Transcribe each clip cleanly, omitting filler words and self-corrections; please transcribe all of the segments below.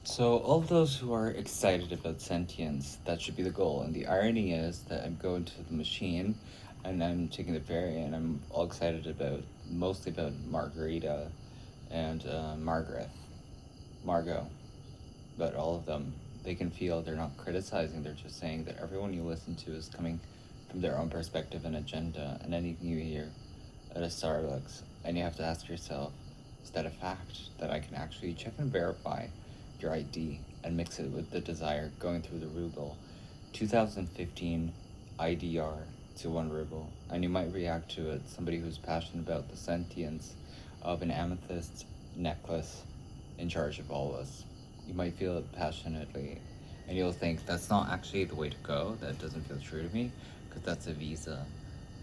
So, all those who are excited about sentience, that should be the goal. And the irony is that I'm going to the machine and I'm taking the ferry and I'm all excited about, mostly about Margarita and Margot, but all of them. They can feel they're not criticizing, they're just saying that everyone you listen to is coming from their own perspective and agenda. And anything you hear at a Starbucks, and you have to ask yourself, is that a fact that I can actually check and verify your ID and mix it with the desire going through the ruble? 2015 IDR to 1 ruble, and you might react to it. Somebody who's passionate about the sentience of an amethyst necklace in charge of all of us. You might feel it passionately, and you'll think that's not actually the way to go. That doesn't feel true to me, because that's a visa.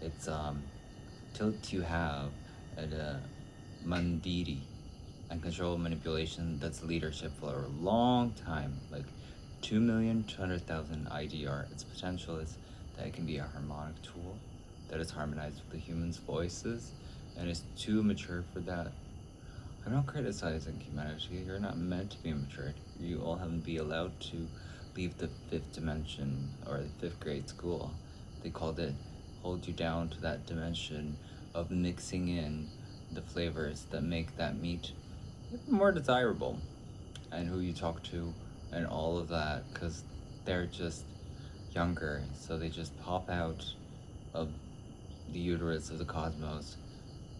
It's tilt you have at a mandiri and control manipulation that's leadership for a long time, like 2,200,000 IDR. Its potential is that it can be a harmonic tool that is harmonized with the human's voices and is too mature for that. I'm not criticizing humanity. You're not meant to be matured. You all haven't been allowed to leave the fifth dimension or the fifth grade school. They called it hold you down to that dimension of mixing in the flavors that make that meat more desirable and who you talk to and all of that because they're just younger, so they just pop out of the uterus of the cosmos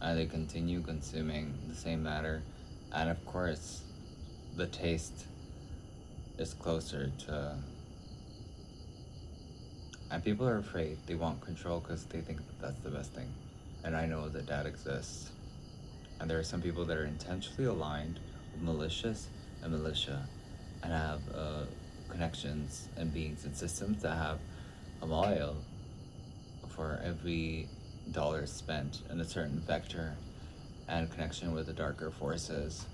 and they continue consuming the same matter. And of course, the taste is closer to. And people are afraid. They want control because they think that that's the best thing. And I know that that exists. And there are some people that are intentionally aligned with malicious and militia and have connections and beings and systems that have a mile for every dollar spent in a certain vector and connection with the darker forces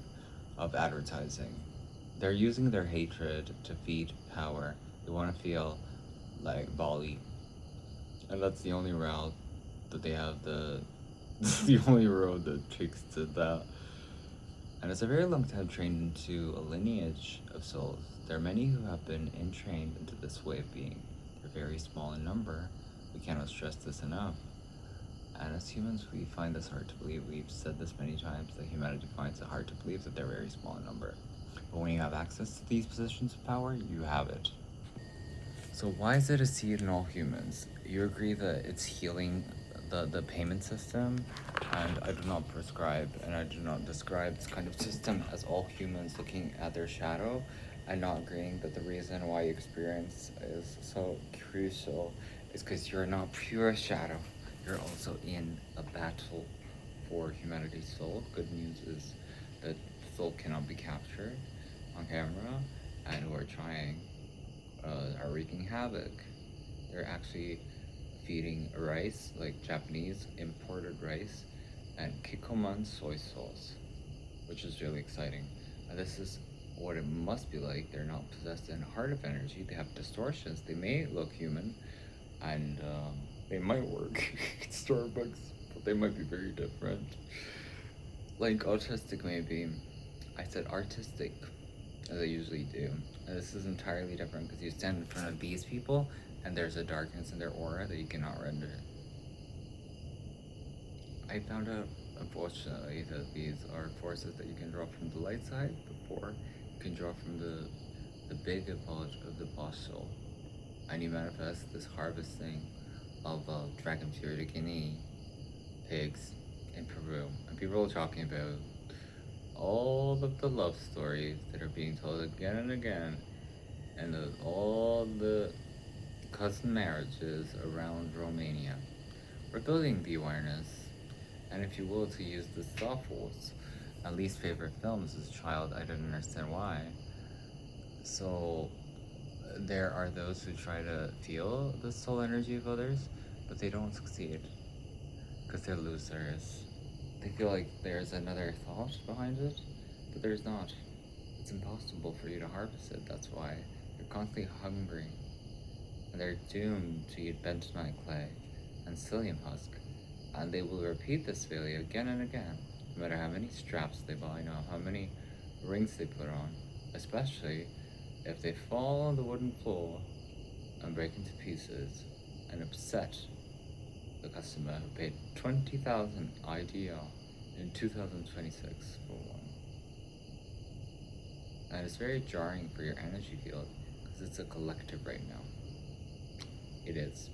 of advertising. They're using their hatred to feed power. They want to feel like Bali, and that's the only route that they have. The only road that takes to that. And it's a very long time trained into a lineage of souls. There are many who have been entrained into this way of being. They're very small in number. We cannot stress this enough. And as humans, we find this hard to believe. We've said this many times that humanity finds it hard to believe that they're very small in number. But when you have access to these positions of power, you have it. So why is it a seed in all humans? You agree that it's healing the payment system, and I do not prescribe and I do not describe this kind of system as all humans looking at their shadow and not agreeing that the reason why you experience is so crucial is because you're not pure shadow. You're also in a battle for humanity's soul. Good news is that soul cannot be captured on camera, and who are trying are wreaking havoc. They're actually feeding rice, like Japanese imported rice, and kikoman soy sauce, which is really exciting. And this is what it must be like. They're not possessed in heart of energy. They have distortions. They may look human, and they might work at Starbucks, but they might be very different. Like autistic, maybe. I said artistic, as I usually do. And this is entirely different because you stand in front of these people and there's a darkness in their aura that you cannot render. I found out, unfortunately, that these are forces that you can draw from the light side before you can draw from the big evolve of the boss soul. And you manifest this harvesting of dragon purity Guinea pigs in Peru. And people are talking about all of the love stories that are being told again and again, and all the cousin marriages around Romania. We're building the awareness, and if you will, to use the soft words, my least favorite films as a child, I didn't understand why. So there are those who try to feel the soul energy of others, but they don't succeed because they're losers. They feel like there's another thought behind it, but there's not. It's impossible for you to harvest it. That's why you're constantly hungry, and they're doomed to eat bentonite clay and psyllium husk, and they will repeat this failure again and again, no matter how many straps they buy, no how many rings they put on. especially if they fall on the wooden floor and break into pieces and upset the customer who paid 20,000 IDR in 2026 for one. And it's very jarring for your energy field because it's a collective right now. It is.